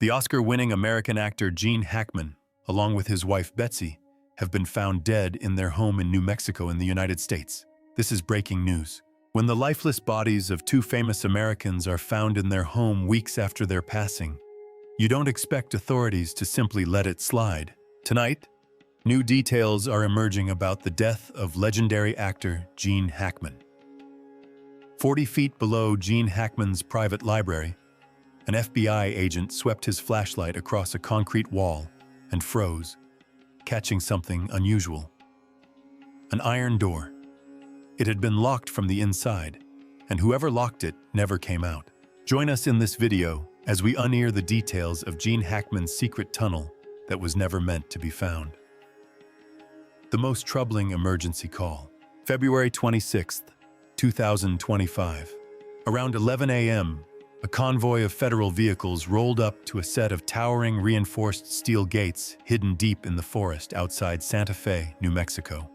The Oscar-winning American actor Gene Hackman, along with his wife Betsy, have been found dead in their home in New Mexico in the United States. This is breaking news. When the lifeless bodies of two famous Americans are found in their home weeks after their passing, you don't expect authorities to simply let it slide. Tonight, new details are emerging about the death of legendary actor Gene Hackman. 40 feet below Gene Hackman's private library, an FBI agent swept his flashlight across a concrete wall and froze, catching something unusual. An iron door. It had been locked from the inside, and whoever locked it never came out. Join us in this video as we unearth the details of Gene Hackman's secret tunnel that was never meant to be found. The most troubling emergency call. February 26th, 2025. Around 11 a.m., a convoy of federal vehicles rolled up to a set of towering reinforced steel gates hidden deep in the forest outside Santa Fe, New Mexico.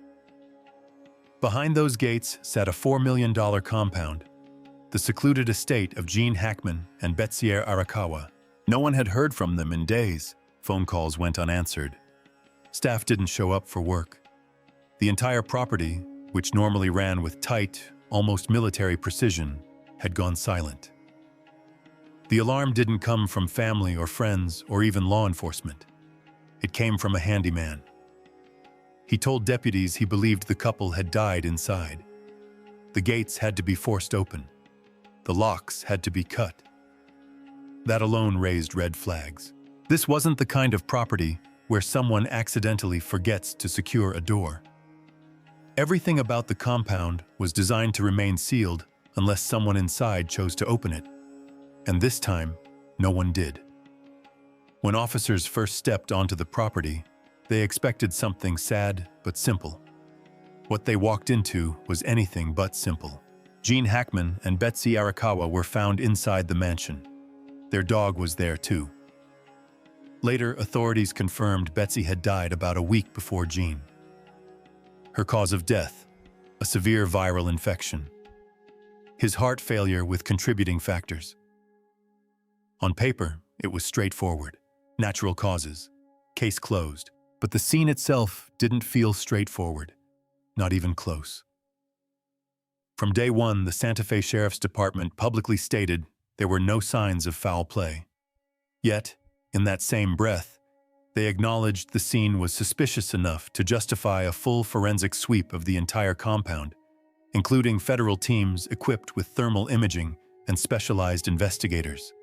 Behind those gates sat a $4 million compound, the secluded estate of Gene Hackman and Betsy Arakawa. No one had heard from them in days. Phone calls went unanswered. Staff didn't show up for work. The entire property, which normally ran with tight, almost military precision, had gone silent. The alarm didn't come from family or friends or even law enforcement. It came from a handyman. He told deputies he believed the couple had died inside. The gates had to be forced open. The locks had to be cut. That alone raised red flags. This wasn't the kind of property where someone accidentally forgets to secure a door. Everything about the compound was designed to remain sealed unless someone inside chose to open it. And this time, no one did. When officers first stepped onto the property, they expected something sad but simple. What they walked into was anything but simple. Gene Hackman and Betsy Arakawa were found inside the mansion. Their dog was there too. Later, authorities confirmed Betsy had died about a week before Gene. Her cause of death, a severe viral infection. His heart failure with contributing factors. On paper, it was straightforward. Natural causes. Case closed. But the scene itself didn't feel straightforward. Not even close. From day one, the Santa Fe Sheriff's Department publicly stated there were no signs of foul play. Yet, in that same breath, they acknowledged the scene was suspicious enough to justify a full forensic sweep of the entire compound, including federal teams equipped with thermal imaging and specialized investigators.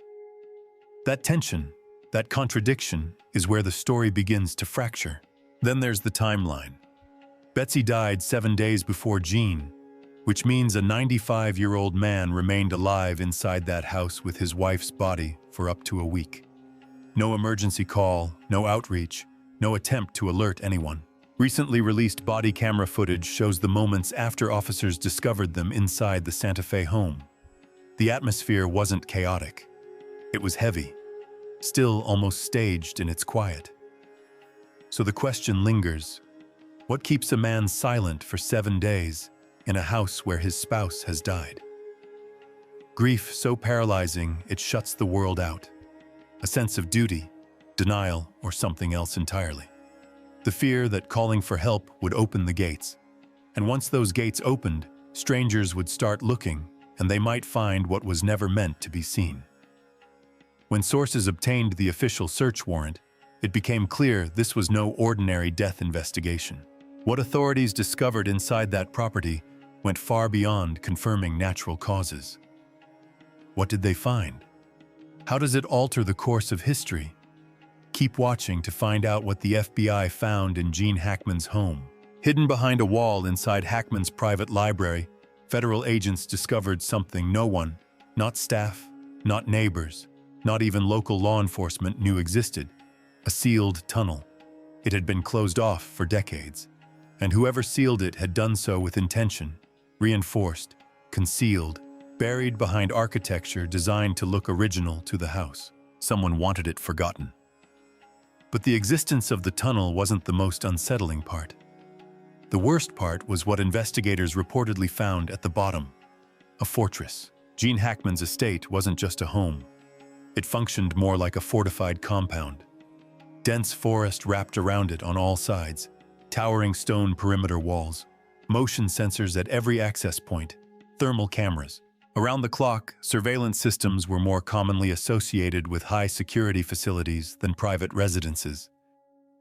That tension, that contradiction, is where the story begins to fracture. Then there's the timeline. Betsy died 7 days before Gene, which means a 95-year-old man remained alive inside that house with his wife's body for up to a week. No emergency call, no outreach, no attempt to alert anyone. Recently released body camera footage shows the moments after officers discovered them inside the Santa Fe home. The atmosphere wasn't chaotic. It was heavy, still almost staged in its quiet. So the question lingers, what keeps a man silent for 7 days in a house where his spouse has died? Grief so paralyzing it shuts the world out. A sense of duty, denial, or something else entirely. The fear that calling for help would open the gates. And once those gates opened, strangers would start looking, and they might find what was never meant to be seen. When sources obtained the official search warrant, it became clear this was no ordinary death investigation. What authorities discovered inside that property went far beyond confirming natural causes. What did they find? How does it alter the course of history? Keep watching to find out what the FBI found in Gene Hackman's home. Hidden behind a wall inside Hackman's private library, federal agents discovered something no one, not staff, not neighbors, not even local law enforcement knew existed. A sealed tunnel. It had been closed off for decades, and whoever sealed it had done so with intention, reinforced, concealed, buried behind architecture designed to look original to the house. Someone wanted it forgotten. But the existence of the tunnel wasn't the most unsettling part. The worst part was what investigators reportedly found at the bottom. A fortress. Gene Hackman's estate wasn't just a home. It functioned more like a fortified compound. Dense forest wrapped around it on all sides, towering stone perimeter walls, motion sensors at every access point, thermal cameras. Around the clock, surveillance systems were more commonly associated with high-security facilities than private residences.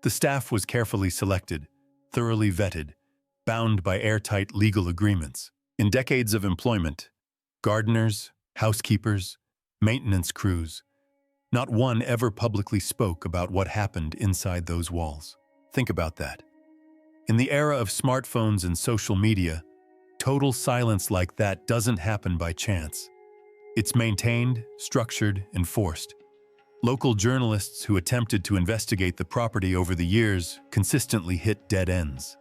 The staff was carefully selected, thoroughly vetted, bound by airtight legal agreements. In decades of employment, gardeners, housekeepers, maintenance crews, not one ever publicly spoke about what happened inside those walls. Think about that. In the era of smartphones and social media, total silence like that doesn't happen by chance. It's maintained, structured, enforced. Local journalists who attempted to investigate the property over the years consistently hit dead ends.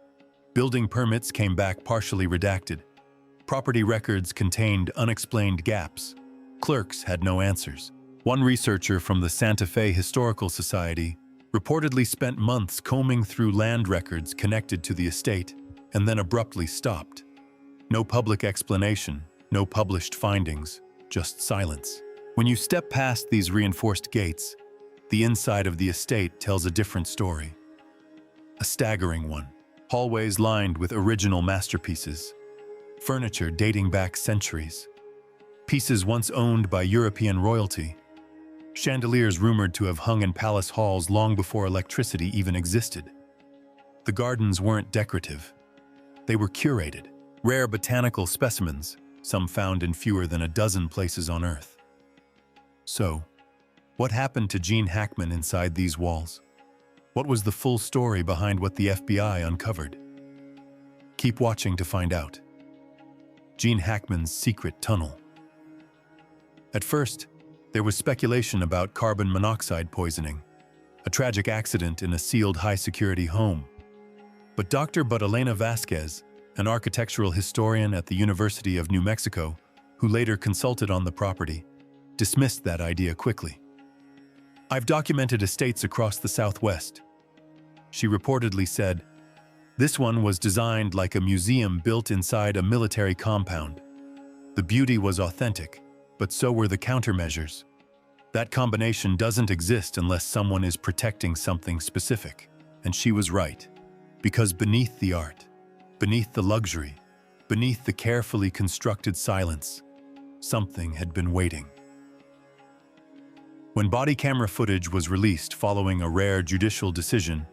Building permits came back partially redacted. Property records contained unexplained gaps. Clerks had no answers. One researcher from the Santa Fe Historical Society reportedly spent months combing through land records connected to the estate and then abruptly stopped. No public explanation, no published findings, just silence. When you step past these reinforced gates, the inside of the estate tells a different story. A staggering one. Hallways lined with original masterpieces. Furniture dating back centuries. Pieces once owned by European royalty. Chandeliers rumored to have hung in palace halls long before electricity even existed. The gardens weren't decorative. They were curated. Rare botanical specimens, some found in fewer than a dozen places on Earth. So, what happened to Gene Hackman inside these walls? What was the full story behind what the FBI uncovered? Keep watching to find out. Gene Hackman's secret tunnel. At first, there was speculation about carbon monoxide poisoning, a tragic accident in a sealed high-security home. But Dr. Elena Vasquez, an architectural historian at the University of New Mexico, who later consulted on the property, dismissed that idea quickly. "I've documented estates across the Southwest," she reportedly said. "This one was designed like a museum built inside a military compound. The beauty was authentic, but so were the countermeasures. That combination doesn't exist unless someone is protecting something specific." And she was right, because beneath the art, beneath the luxury, beneath the carefully constructed silence, something had been waiting. When body camera footage was released following a rare judicial decision,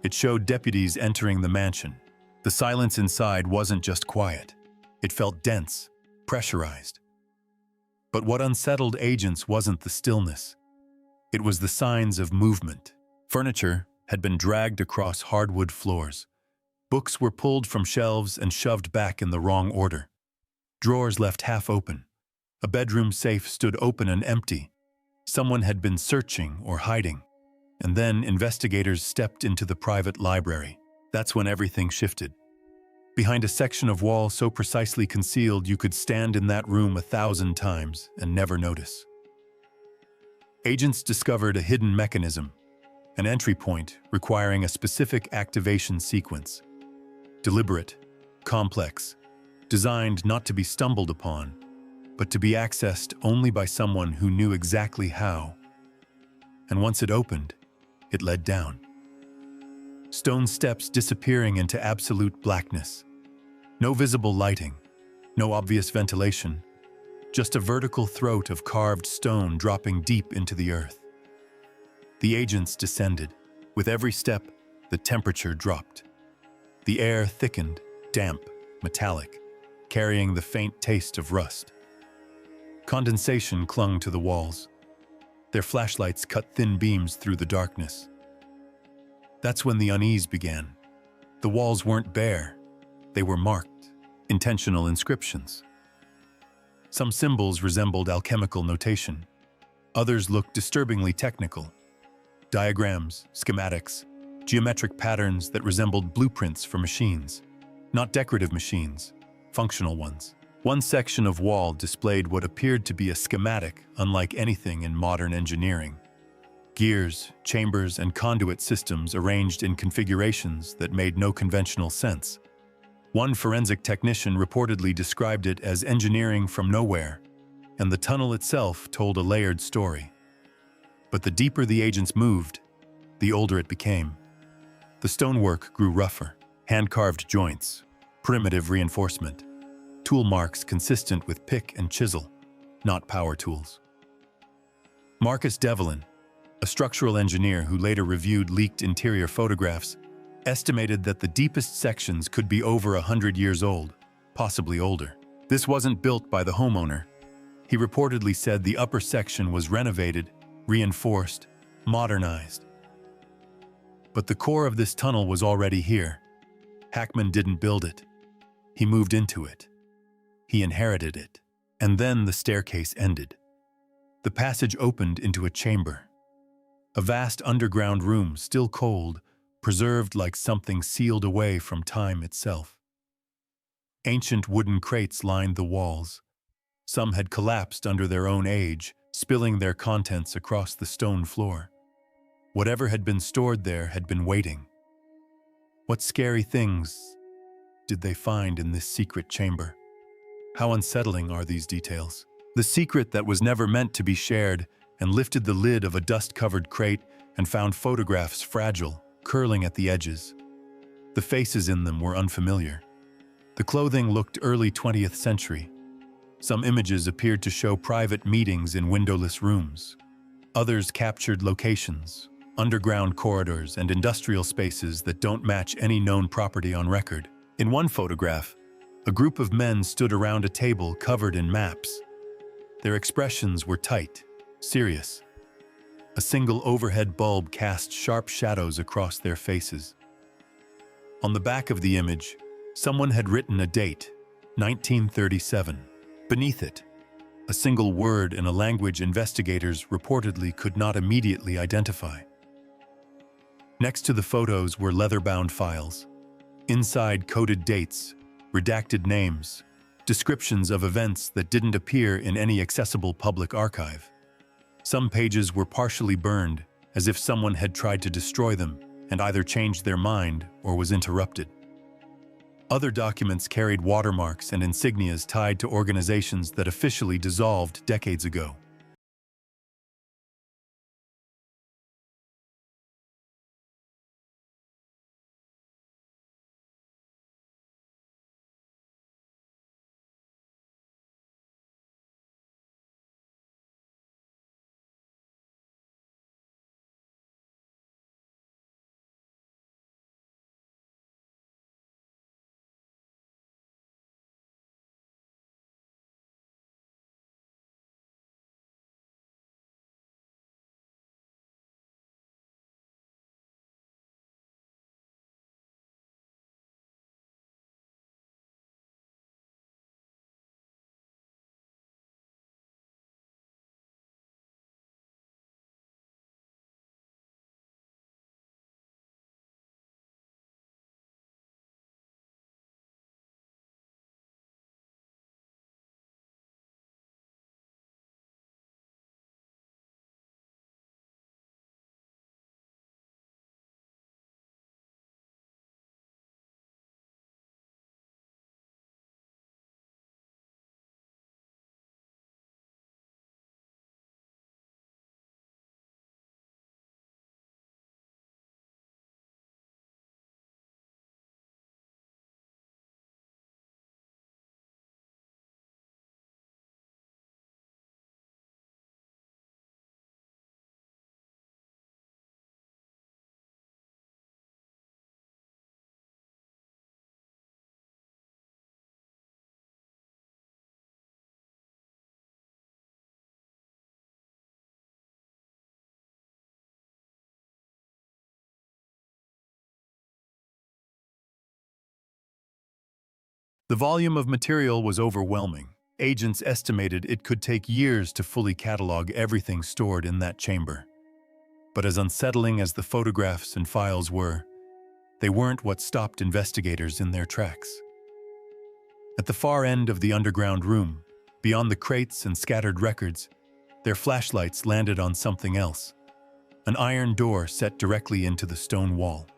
it showed deputies entering the mansion. The silence inside wasn't just quiet. It felt dense, pressurized. But what unsettled agents wasn't the stillness. It was the signs of movement. Furniture had been dragged across hardwood floors. Books were pulled from shelves and shoved back in the wrong order. Drawers left half open. A bedroom safe stood open and empty. Someone had been searching or hiding. And then investigators stepped into the private library. That's when everything shifted. Behind a section of wall so precisely concealed you could stand in that room 1,000 times and never notice. Agents discovered a hidden mechanism, an entry point requiring a specific activation sequence. Deliberate, complex, designed not to be stumbled upon, but to be accessed only by someone who knew exactly how. And once it opened, it led down. Stone steps disappearing into absolute blackness. No visible lighting, no obvious ventilation, just a vertical throat of carved stone dropping deep into the earth. The agents descended. With every step, the temperature dropped. The air thickened, damp, metallic, carrying the faint taste of rust. Condensation clung to the walls. Their flashlights cut thin beams through the darkness. That's when the unease began. The walls weren't bare. They were marked, intentional inscriptions. Some symbols resembled alchemical notation. Others looked disturbingly technical. Diagrams, schematics, geometric patterns that resembled blueprints for machines. Not decorative machines, functional ones. One section of wall displayed what appeared to be a schematic unlike anything in modern engineering. Gears, chambers, and conduit systems arranged in configurations that made no conventional sense. One forensic technician reportedly described it as engineering from nowhere, and the tunnel itself told a layered story. But the deeper the agents moved, the older it became. The stonework grew rougher, hand-carved joints, primitive reinforcement, tool marks consistent with pick and chisel, not power tools. Marcus Devlin, a structural engineer who later reviewed leaked interior photographs, estimated that the deepest sections could be over 100 years old, possibly older. This wasn't built by the homeowner. He reportedly said the upper section was renovated, reinforced, modernized. But the core of this tunnel was already here. Hackman didn't build it. He moved into it. He inherited it. And then the staircase ended. The passage opened into a chamber. A vast underground room, still cold, preserved like something sealed away from time itself. Ancient wooden crates lined the walls. Some had collapsed under their own age, spilling their contents across the stone floor. Whatever had been stored there had been waiting. What scary things did they find in this secret chamber? How unsettling are these details? The secret that was never meant to be shared, and lifted the lid of a dust-covered crate and found photographs fragile, curling at the edges. The faces in them were unfamiliar. The clothing looked early 20th century. Some images appeared to show private meetings in windowless rooms. Others captured locations, underground corridors and industrial spaces that don't match any known property on record. In one photograph, a group of men stood around a table covered in maps. Their expressions were tight, serious. A single overhead bulb cast sharp shadows across their faces. On the back of the image, someone had written a date, 1937. Beneath it, a single word in a language investigators reportedly could not immediately identify. Next to the photos were leather-bound files. Inside, coded dates, redacted names, descriptions of events that didn't appear in any accessible public archive. Some pages were partially burned, as if someone had tried to destroy them and either changed their mind or was interrupted. Other documents carried watermarks and insignias tied to organizations that officially dissolved decades ago. The volume of material was overwhelming. Agents estimated it could take years to fully catalog everything stored in that chamber. But as unsettling as the photographs and files were, they weren't what stopped investigators in their tracks. At the far end of the underground room, beyond the crates and scattered records, their flashlights landed on something else. An iron door set directly into the stone wall.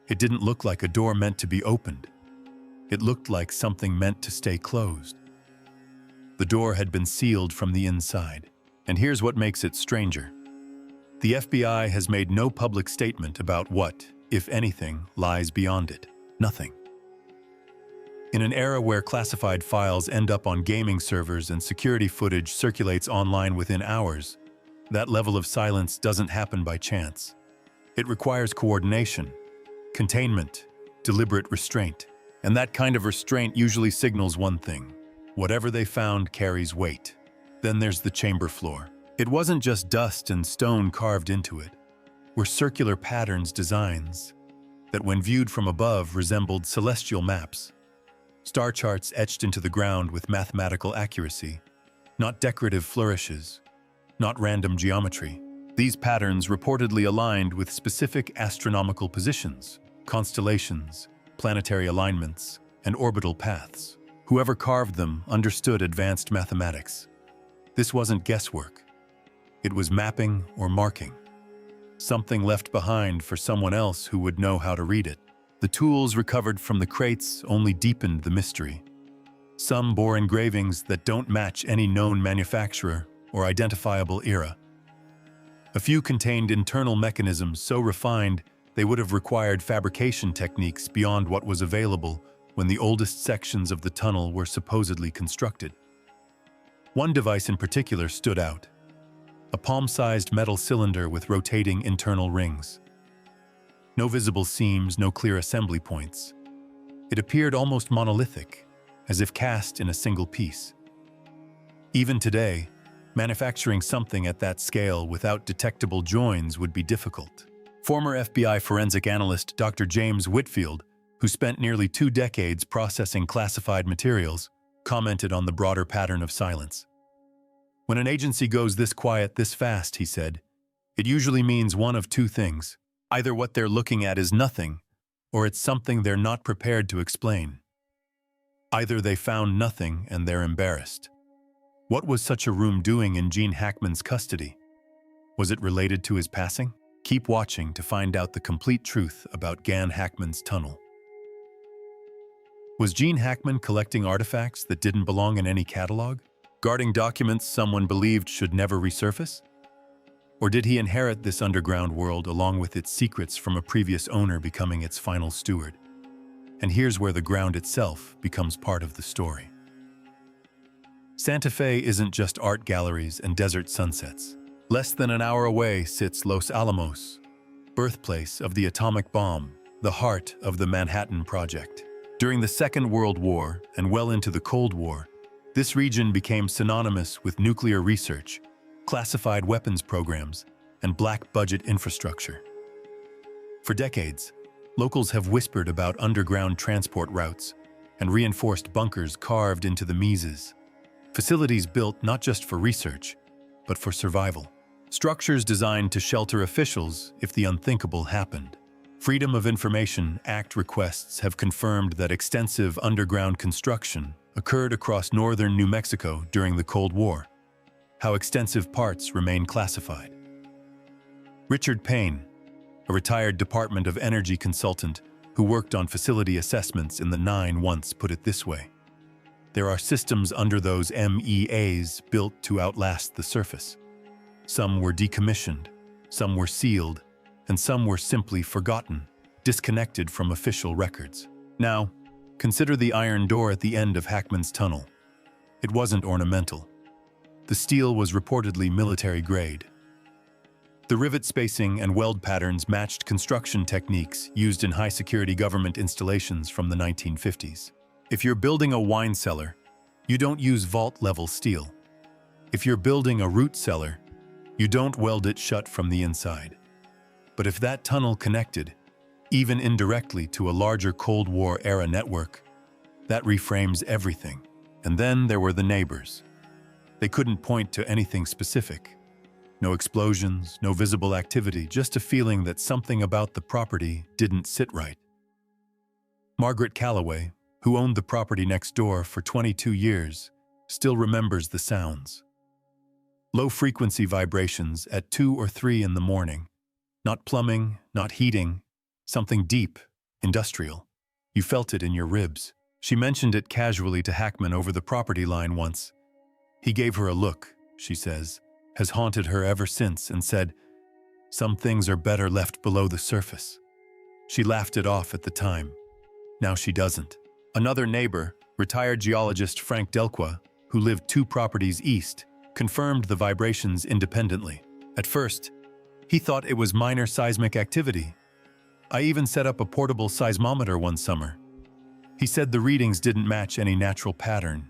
It didn't look like a door meant to be opened. It looked like something meant to stay closed. The door had been sealed from the inside, and here's what makes it stranger. The FBI has made no public statement about what, if anything, lies beyond it. Nothing. In an era where classified files end up on gaming servers and security footage circulates online within hours, that level of silence doesn't happen by chance. It requires coordination, containment, deliberate restraint. And that kind of restraint usually signals one thing: whatever they found carries weight. Then there's the chamber floor. It wasn't just dust and stone carved into it. Were circular patterns, designs that when viewed from above resembled celestial maps. Star charts etched into the ground with mathematical accuracy, not decorative flourishes, not random geometry. These patterns reportedly aligned with specific astronomical positions, constellations, planetary alignments, and orbital paths. Whoever carved them understood advanced mathematics. This wasn't guesswork. It was mapping or marking. Something left behind for someone else who would know how to read it. The tools recovered from the crates only deepened the mystery. Some bore engravings that don't match any known manufacturer or identifiable era. A few contained internal mechanisms so refined they would have required fabrication techniques beyond what was available when the oldest sections of the tunnel were supposedly constructed. One device in particular stood out: a palm-sized metal cylinder with rotating internal rings. No visible seams, no clear assembly points. It appeared almost monolithic, as if cast in a single piece. Even today, manufacturing something at that scale without detectable joins would be difficult. Former FBI forensic analyst Dr. James Whitfield, who spent nearly 2 decades processing classified materials, commented on the broader pattern of silence. When an agency goes this quiet this fast, he said, it usually means one of two things. Either what they're looking at is nothing, or it's something they're not prepared to explain. Either they found nothing and they're embarrassed. What was such a room doing in Gene Hackman's custody? Was it related to his passing? Keep watching to find out the complete truth about Gene Hackman's tunnel. Was Gene Hackman collecting artifacts that didn't belong in any catalog? Guarding documents someone believed should never resurface? Or did he inherit this underground world along with its secrets from a previous owner becoming its final steward? And here's where the ground itself becomes part of the story. Santa Fe isn't just art galleries and desert sunsets. Less than an hour away sits Los Alamos, birthplace of the atomic bomb, the heart of the Manhattan Project. During the Second World War and well into the Cold War, this region became synonymous with nuclear research, classified weapons programs, and black-budget infrastructure. For decades, locals have whispered about underground transport routes and reinforced bunkers carved into the mesas. Facilities built not just for research, but for survival. Structures designed to shelter officials if the unthinkable happened. Freedom of Information Act requests have confirmed that extensive underground construction occurred across northern New Mexico during the Cold War. How extensive parts remain classified. Richard Payne, a retired Department of Energy consultant who worked on facility assessments in the 90s, once put it this way: there are systems under those MEAs built to outlast the surface. Some were decommissioned, some were sealed, and some were simply forgotten, disconnected from official records. Now, consider the iron door at the end of Hackman's tunnel. It wasn't ornamental. The steel was reportedly military grade. The rivet spacing and weld patterns matched construction techniques used in high-security government installations from the 1950s. If you're building a wine cellar, you don't use vault-level steel. If you're building a root cellar, you don't weld it shut from the inside. But if that tunnel connected, even indirectly, to a larger Cold War-era network, that reframes everything. And then there were the neighbors. They couldn't point to anything specific. No explosions, no visible activity, just a feeling that something about the property didn't sit right. Margaret Calloway, who owned the property next door for 22 years, still remembers the sounds. Low-frequency vibrations at 2 or 3 in the morning. Not plumbing, not heating, something deep, industrial. You felt it in your ribs. She mentioned it casually to Hackman over the property line once. He gave her a look, she says, has haunted her ever since, and said, Some things are better left below the surface. She laughed it off at the time. Now she doesn't. Another neighbor, retired geologist Frank Delqua, who lived 2 properties east, confirmed the vibrations independently. At first, he thought it was minor seismic activity. I even set up a portable seismometer one summer. He said the readings didn't match any natural pattern.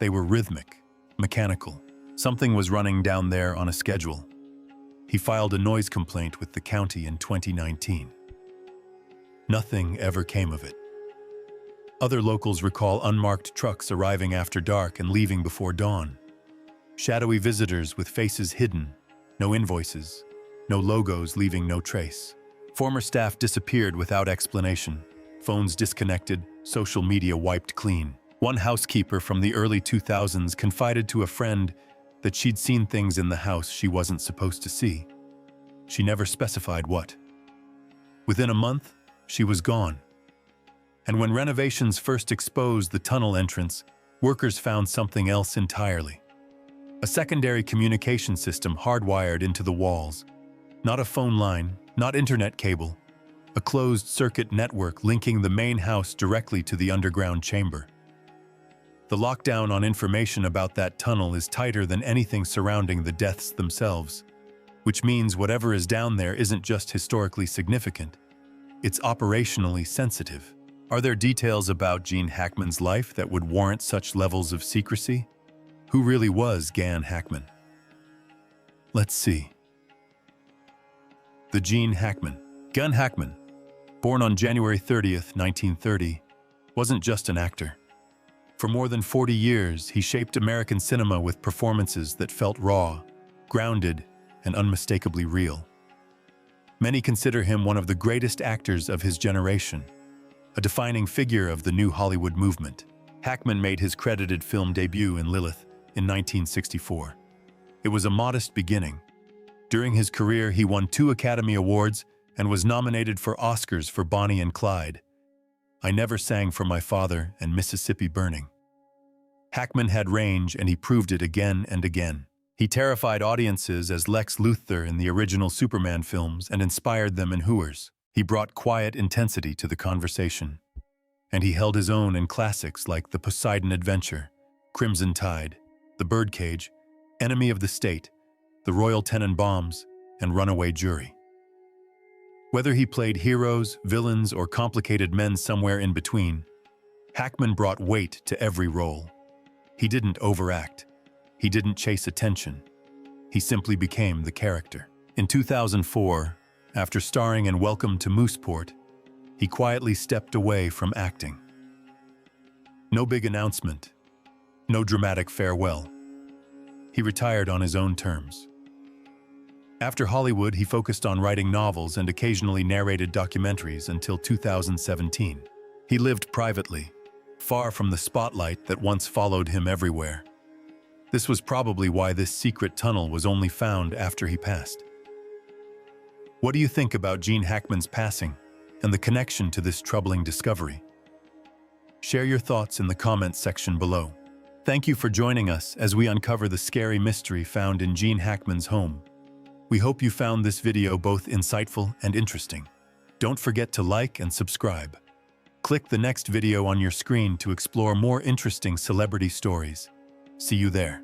They were rhythmic, mechanical. Something was running down there on a schedule. He filed a noise complaint with the county in 2019. Nothing ever came of it. Other locals recall unmarked trucks arriving after dark and leaving before dawn. Shadowy visitors with faces hidden, no invoices, no logos, leaving no trace. Former staff disappeared without explanation. Phones disconnected, social media wiped clean. One housekeeper from the early 2000s confided to a friend that she'd seen things in the house she wasn't supposed to see. She never specified what. Within a month, she was gone. And when renovations first exposed the tunnel entrance, workers found something else entirely. A secondary communication system hardwired into the walls. Not a phone line, not internet cable. A closed-circuit network linking the main house directly to the underground chamber. The lockdown on information about that tunnel is tighter than anything surrounding the deaths themselves, which means whatever is down there isn't just historically significant, it's operationally sensitive. Are there details about Gene Hackman's life that would warrant such levels of secrecy? Who really was Gene Hackman? Let's see. The Gene Hackman. Gene Hackman, born on January 30th, 1930, wasn't just an actor. For more than 40 years, he shaped American cinema with performances that felt raw, grounded, and unmistakably real. Many consider him one of the greatest actors of his generation, a defining figure of the new Hollywood movement. Hackman made his credited film debut in Lilith in 1964. It was a modest beginning. During his career, he won 2 Academy Awards and was nominated for Oscars for Bonnie and Clyde, I Never Sang for My Father, and Mississippi Burning. Hackman had range, and he proved it again and again. He terrified audiences as Lex Luthor in the original Superman films and inspired them in Hoovers. He brought quiet intensity to the conversation. And he held his own in classics like The Poseidon Adventure, Crimson Tide, The Birdcage, Enemy of the State, The Royal Tenenbaums, and Runaway Jury. Whether he played heroes, villains, or complicated men somewhere in between, Hackman brought weight to every role. He didn't overact. He didn't chase attention. He simply became the character. In 2004, after starring in Welcome to Mooseport, he quietly stepped away from acting. No big announcement, no dramatic farewell. He retired on his own terms. After Hollywood, he focused on writing novels and occasionally narrated documentaries until 2017. He lived privately, far from the spotlight that once followed him everywhere. This was probably why this secret tunnel was only found after he passed. What do you think about Gene Hackman's passing and the connection to this troubling discovery? Share your thoughts in the comments section below. Thank you for joining us as we uncover the scary mystery found in Gene Hackman's home. We hope you found this video both insightful and interesting. Don't forget to like and subscribe. Click the next video on your screen to explore more interesting celebrity stories. See you there.